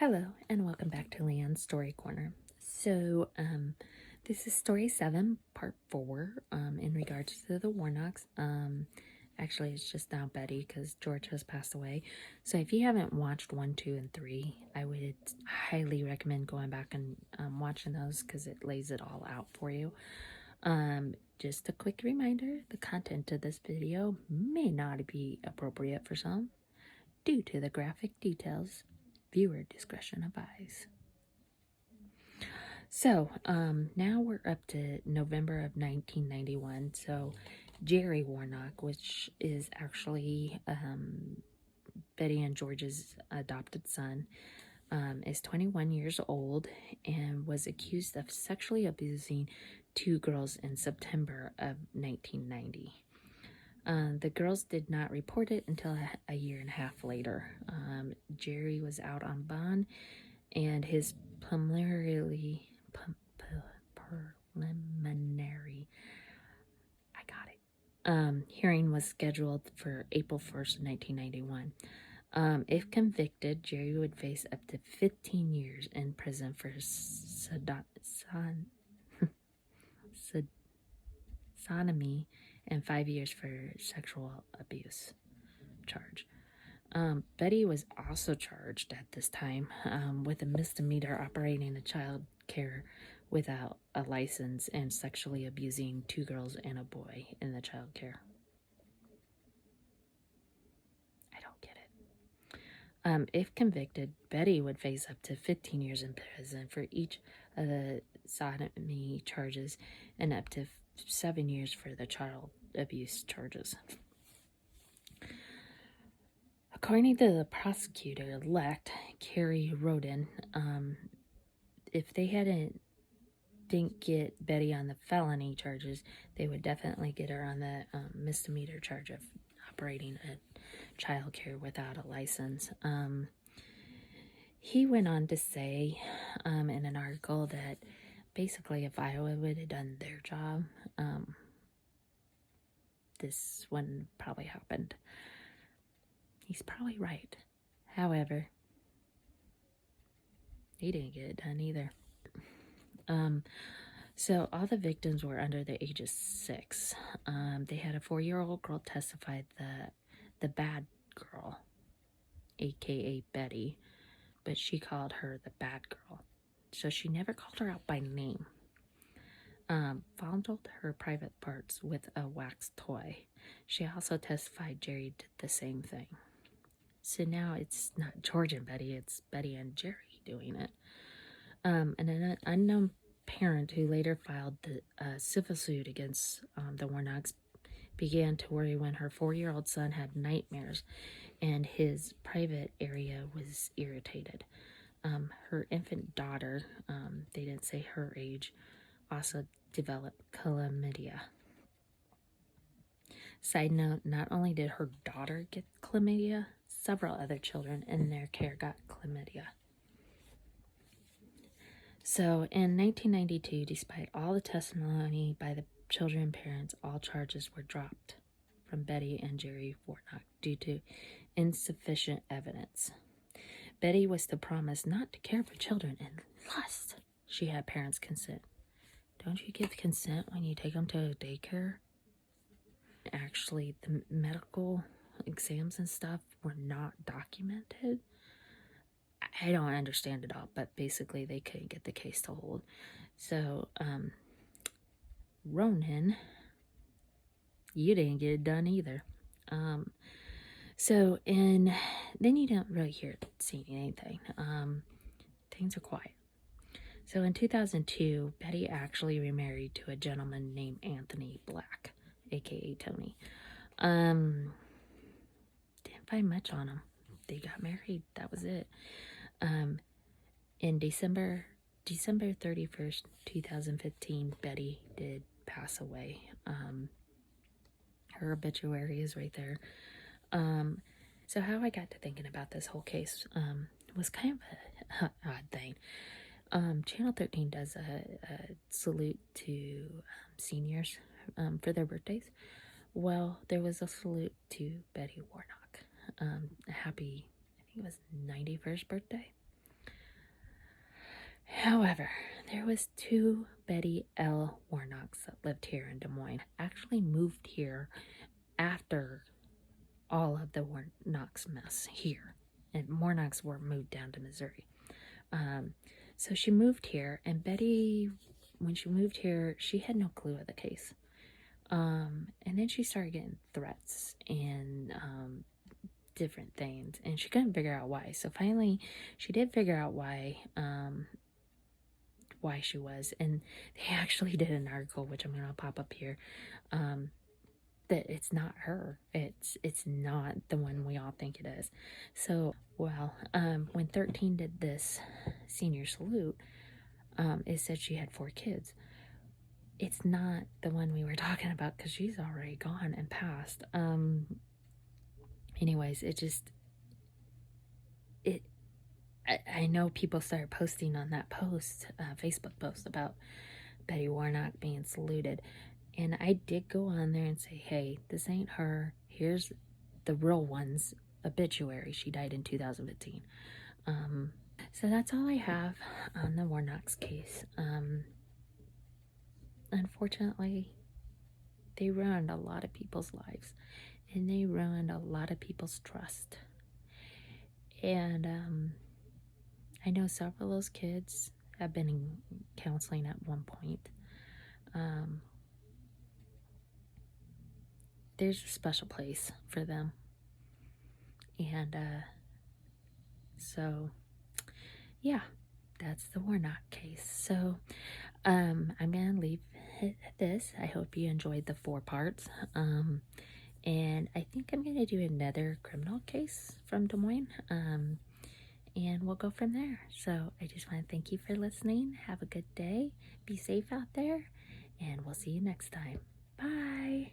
Hello, and welcome back to Leanne's Story Corner. So, this is story 7, part 4, in regards to the Warnocks. Actually, it's just now Betty because George has passed away. So, if you haven't watched 1, 2, and 3, I would highly recommend going back and watching those because it lays it all out for you. Just a quick reminder, the content of this video may not be appropriate for some due to the graphic details. Viewer discretion advised. So, now we're up to November of 1991. So, Jerry Warnock, which is actually Betty and George's adopted son, is 21 years old and was accused of sexually abusing 2 girls in September of 1990. The girls did not report it until a year and a half later. Jerry was out on bond, and his preliminary hearing was scheduled for April 1st, 1991. If convicted, Jerry would face up to 15 years in prison for sodomy and 5 years for sexual abuse charge. Betty was also charged at this time with a misdemeanor operating a child care without a license and sexually abusing 2 girls and a boy in the child care. I don't get it. If convicted, Betty would face up to 15 years in prison for each of the sodomy charges and up to 7 years for the child abuse charges. According to the prosecutor-elect, Carrie Roden, if they didn't get Betty on the felony charges, they would definitely get her on the misdemeanor charge of operating a child care without a license. He went on to say in an article that basically if Iowa would have done their job, this wouldn't probably happened. He's probably right. However, he didn't get it done either. So all the victims were under the age of 6. They had a 4-year-old girl testified that the bad girl, aka Betty, but she called her the bad girl. So she never called her out by name. Fondled her private parts with a wax toy. She also testified Jerry did the same thing. So now it's not George and Betty, it's Betty and Jerry doing it. And an unknown parent who later filed the civil suit against the Warnocks began to worry when her 4-year-old son had nightmares and his private area was irritated. Her infant daughter, they didn't say her age, also developed chlamydia. Side note, not only did her daughter get chlamydia, several other children in their care got chlamydia. So in 1992, despite all the testimony by the children and parents, all charges were dropped from Betty and Jerry Warnock due to insufficient evidence. Betty was to promise not to care for children unless she had parents' consent. Don't you give consent when you take them to a daycare? Actually, the medical exams and stuff were not documented. I don't understand it all, but basically they couldn't get the case to hold. So, Ronan, you didn't get it done either. Then you don't really see anything. Things are quiet. So in 2002, Betty actually remarried to a gentleman named Anthony Black, aka Tony. Didn't find much on him. They got married. That was it. In December 31st, 2015, Betty did pass away. Her obituary is right there. So how I got to thinking about this whole case was kind of an odd thing. Channel 13 does a salute to seniors for their birthdays. Well, there was a salute to Betty Warnock. A happy, I think it was 91st birthday. However, there was two Betty L. Warnocks that lived here in Des Moines. Actually moved here after all of the Warnocks mess here. And Warnocks were moved down to Missouri. So she moved here, and Betty, when she moved here, she had no clue of the case. And then she started getting threats and different things, and she couldn't figure out why. So finally, she did figure out why she was, and they actually did an article, which I'm gonna pop up here, that it's not her. It's not the one we all think it is. So, well, when 13 did this senior salute, it said she had 4 kids. It's not the one we were talking about because she's already gone and passed. Anyways, I know people started posting on that post, Facebook post about Betty Warnock being saluted. And I did go on there and say, hey, this ain't her. Here's the real one's obituary. She died in 2015. So that's all I have on the Warnock's case. Unfortunately, they ruined a lot of people's lives. And they ruined a lot of people's trust. And I know several of those kids have been in counseling at one point. There's a special place for them. And so, yeah, that's the Warnock case. So I'm going to leave it at this. I hope you enjoyed the 4 parts. And I think I'm going to do another criminal case from Des Moines. And we'll go from there. So I just want to thank you for listening. Have a good day. Be safe out there. And we'll see you next time. Bye.